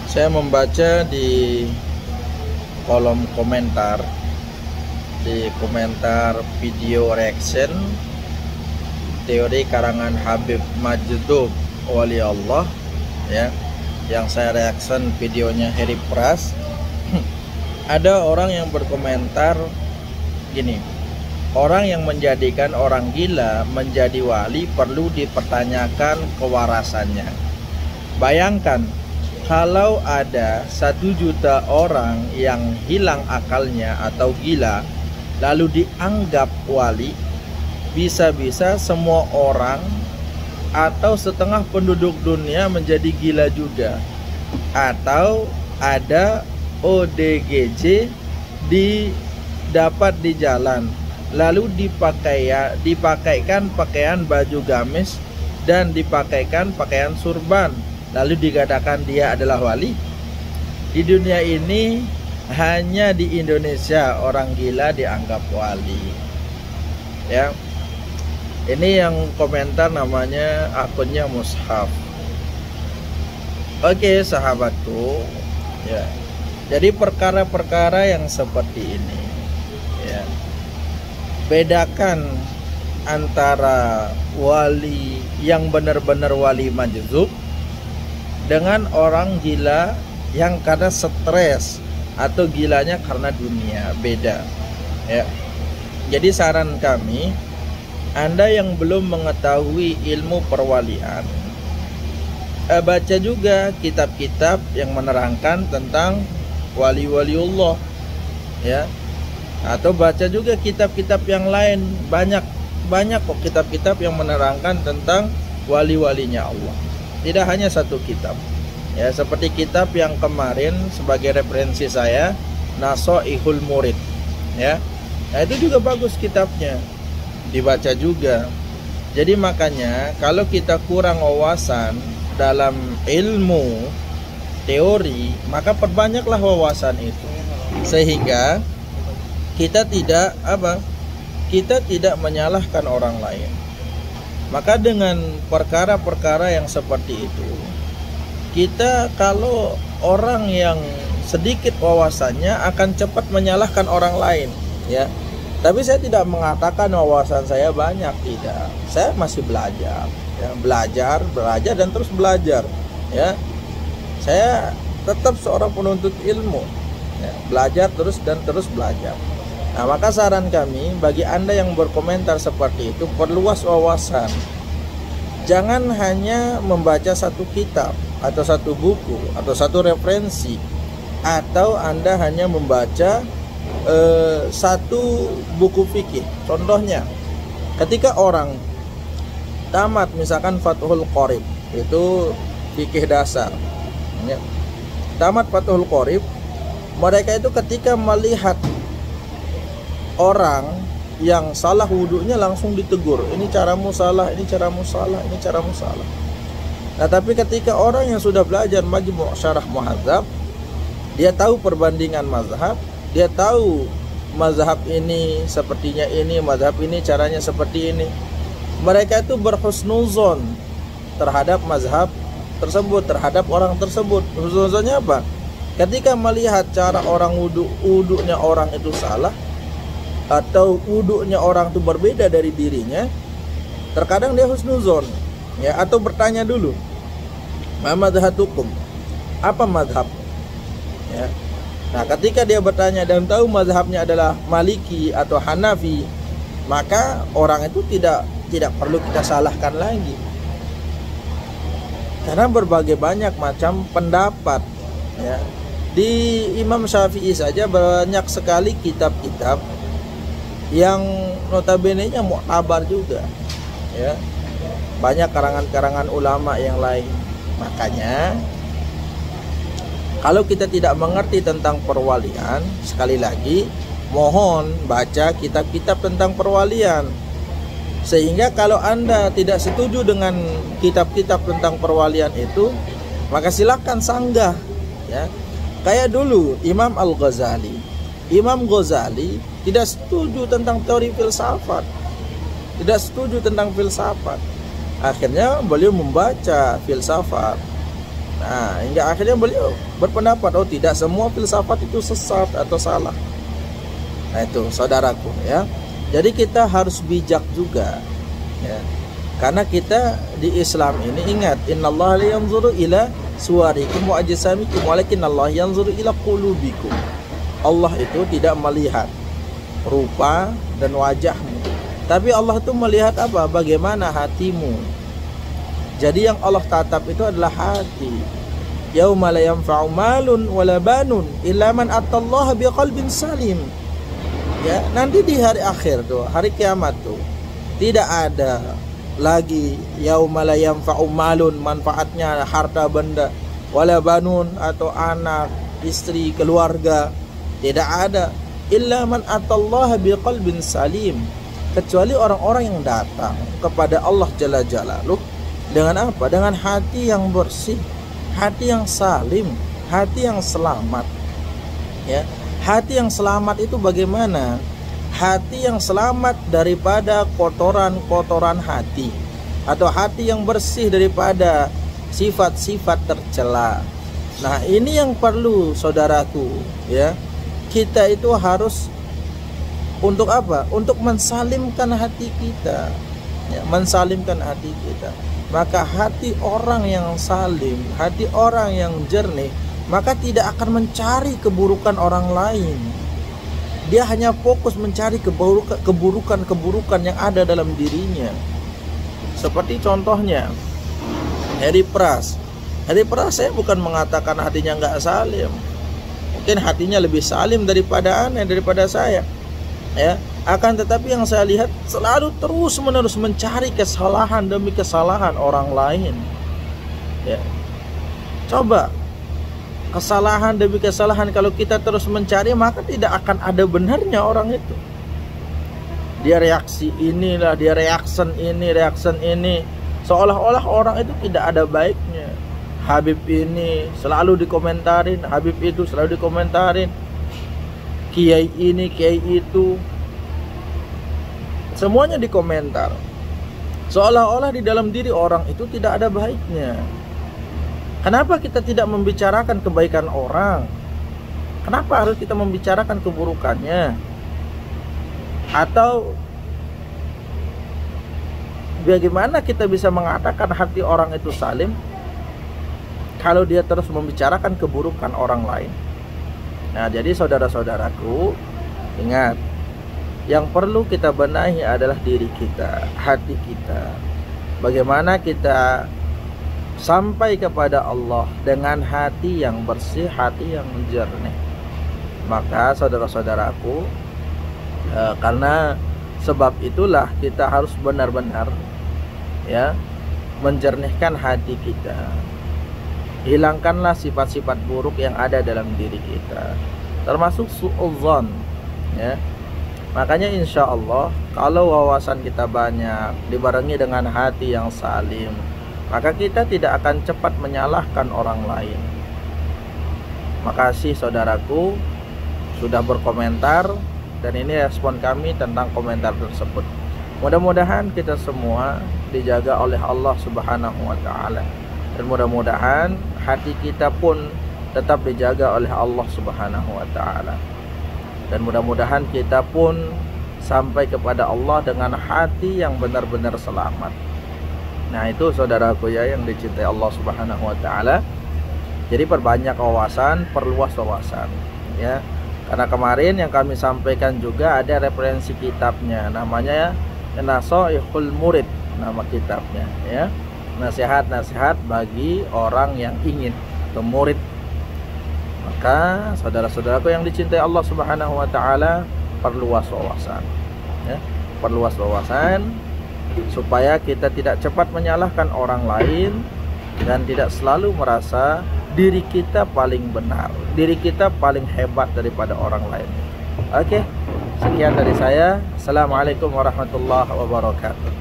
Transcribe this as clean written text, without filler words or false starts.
Saya membaca di kolom komentar, di komentar video reaction teori karangan Habib Majdub Wali Allah, ya, yang saya reaction videonya Harry Pras. Ada orang yang berkomentar gini, orang yang menjadikan orang gila menjadi wali perlu dipertanyakan kewarasannya. Bayangkan kalau ada 1 juta orang yang hilang akalnya atau gila lalu dianggap wali, bisa-bisa semua orang atau setengah penduduk dunia menjadi gila juga. Atau ada ODGJ didapat di jalan lalu dipakaikan pakaian baju gamis dan dipakaikan pakaian surban, lalu dikatakan dia adalah wali. Di dunia ini, hanya di Indonesia orang gila dianggap wali, ya. Ini yang komentar namanya akunnya Mushaf. Oke sahabatku, ya. Jadi perkara-perkara yang seperti ini, ya, bedakan antara wali yang benar-benar wali majzub dengan orang gila yang karena stres atau gilanya karena dunia. Beda, ya. Jadi saran kami, Anda yang belum mengetahui ilmu perwalian, baca juga kitab-kitab yang menerangkan tentang wali-waliullah, ya. Atau baca juga kitab-kitab yang lain. Banyak kok kitab-kitab yang menerangkan tentang wali-walinya Allah. Tidak hanya satu kitab, ya, seperti kitab yang kemarin sebagai referensi saya, Nasoihul Murid, ya. Nah, itu juga bagus kitabnya, dibaca juga. Jadi makanya kalau kita kurang wawasan dalam ilmu teori, maka perbanyaklah wawasan itu, sehingga kita tidak menyalahkan orang lain. Maka dengan perkara-perkara yang seperti itu, kita kalau orang yang sedikit wawasannya akan cepat menyalahkan orang lain, ya. Tapi saya tidak mengatakan wawasan saya banyak, tidak. Saya masih belajar, ya, belajar dan terus belajar, ya. Saya tetap seorang penuntut ilmu, ya, belajar terus belajar. Nah, maka saran kami bagi Anda yang berkomentar seperti itu, perluas wawasan. Jangan hanya membaca satu kitab atau satu buku atau satu referensi, atau Anda hanya membaca satu buku fikih. Contohnya, ketika orang tamat misalkan Fathul Qorib, itu fikih dasar, ya. Tamat Fathul Qorib, mereka itu ketika melihat orang yang salah wudunya langsung ditegur, ini caramu salah, ini caramu salah, ini caramu salah. Nah, tapi ketika orang yang sudah belajar Majmu' Syarah Muhadzab, dia tahu perbandingan mazhab, dia tahu mazhab ini sepertinya ini, mazhab ini caranya seperti ini. Mereka itu berhusnuzon terhadap mazhab tersebut, terhadap orang tersebut. Husnuzonnya apa? Ketika melihat cara orang wudunya orang itu salah, atau wudunya orang itu berbeda dari dirinya, terkadang dia husnuzon, ya, atau bertanya dulu, ma madhhabukum, apa madhab, ya. Nah, ketika dia bertanya dan tahu mazhabnya adalah Maliki atau Hanafi, maka orang itu tidak perlu kita salahkan lagi, karena berbagai banyak macam pendapat, ya. Di Imam Syafi'i saja banyak sekali kitab-kitab yang notabene-nya mu'tabar juga, ya. Banyak karangan-karangan ulama yang lain. Makanya kalau kita tidak mengerti tentang perwalian, sekali lagi mohon baca kitab-kitab tentang perwalian. Sehingga kalau Anda tidak setuju dengan kitab-kitab tentang perwalian itu, maka silakan sanggah, ya. Kayak dulu Imam Al-Ghazali. Imam Ghazali tidak setuju tentang teori filsafat, tidak setuju tentang filsafat. Akhirnya beliau membaca filsafat, Nah, hingga akhirnya beliau berpendapat, oh tidak semua filsafat itu sesat atau salah. Nah itu saudaraku ya. Jadi kita harus bijak juga ya. Karena kita di Islam ini ingat, innallaha la yanzuru ila suwarikum wa ajsamikum walakinnallaha yanzuru ila qulubikum. Allah itu tidak melihat rupa dan wajahmu, tapi Allah itu melihat apa? Bagaimana hatimu. Jadi yang Allah tatap itu adalah hati. Yauma la yanfa'u malun wala banun illa man atallaha biqalbin salim. Ya, nanti di hari akhir tuh, hari kiamat tuh, tidak ada lagi yauma la yanfa'u malun, manfaatnya harta benda, wala banun atau anak, istri, keluarga. Tidak ada. Illa man atallaha biqalbin salim. Kecuali orang-orang yang datang kepada Allah Jalla Jalaluh dengan apa? Dengan hati yang bersih, hati yang salim, hati yang selamat. Ya, hati yang selamat itu bagaimana? Hati yang selamat daripada kotoran-kotoran hati, atau hati yang bersih daripada sifat-sifat tercela. Nah, ini yang perlu saudaraku, ya. Kita itu harus untuk apa? Untuk mensalimkan hati kita. Ya, mensalimkan hati kita. Maka hati orang yang salim, hati orang yang jernih, maka tidak akan mencari keburukan orang lain. Dia hanya fokus mencari keburukan-keburukan yang ada dalam dirinya. Seperti contohnya Harry Pras. Harry Pras, saya bukan mengatakan hatinya nggak salim. Mungkin hatinya lebih salim daripada aneh, daripada saya. Ya, akan tetapi yang saya lihat selalu terus-menerus mencari kesalahan demi kesalahan orang lain. Ya. Coba kesalahan demi kesalahan, kalau kita terus mencari, maka tidak akan ada benarnya orang itu. Dia reaksi inilah, dia reaction ini, seolah-olah orang itu tidak ada baiknya. Habib ini selalu dikomentarin, Habib itu selalu dikomentarin, kiai ini, kiai itu, semuanya dikomentar. Seolah-olah di dalam diri orang itu tidak ada baiknya. Kenapa kita tidak membicarakan kebaikan orang? Kenapa harus kita membicarakan keburukannya? Atau bagaimana kita bisa mengatakan hati orang itu salim kalau dia terus membicarakan keburukan orang lain? Nah, jadi saudara-saudaraku, ingat, yang perlu kita benahi adalah diri kita, hati kita. Bagaimana kita sampai kepada Allah dengan hati yang bersih, hati yang jernih. Maka saudara-saudaraku, karena sebab itulah kita harus benar-benar ya menjernihkan hati kita. Hilangkanlah sifat-sifat buruk yang ada dalam diri kita, termasuk su'udzon, ya. Makanya insya Allah kalau wawasan kita banyak dibarengi dengan hati yang salim, maka kita tidak akan cepat menyalahkan orang lain. Makasih saudaraku sudah berkomentar, dan ini respon kami tentang komentar tersebut. Mudah-mudahan kita semua dijaga oleh Allah Subhanahu wa Ta'ala, dan mudah-mudahan hati kita pun tetap dijaga oleh Allah Subhanahu wa Ta'ala, dan mudah-mudahan kita pun sampai kepada Allah dengan hati yang benar-benar selamat. Nah, itu saudaraku ya yang dicintai Allah Subhanahu wa Ta'ala. Jadi perbanyak wawasan, perluas wawasan ya. Karena kemarin yang kami sampaikan juga ada referensi kitabnya, namanya Nasaihul Murid, nama kitabnya ya. Nasihat-nasihat bagi orang yang ingin atau murid. Maka saudara-saudaraku yang dicintai Allah Subhanahu wa Ta'ala, perluas wawasan ya. Perluas wawasan supaya kita tidak cepat menyalahkan orang lain dan tidak selalu merasa diri kita paling benar, diri kita paling hebat daripada orang lain. Oke, sekian dari saya. Assalamualaikum warahmatullahi wabarakatuh.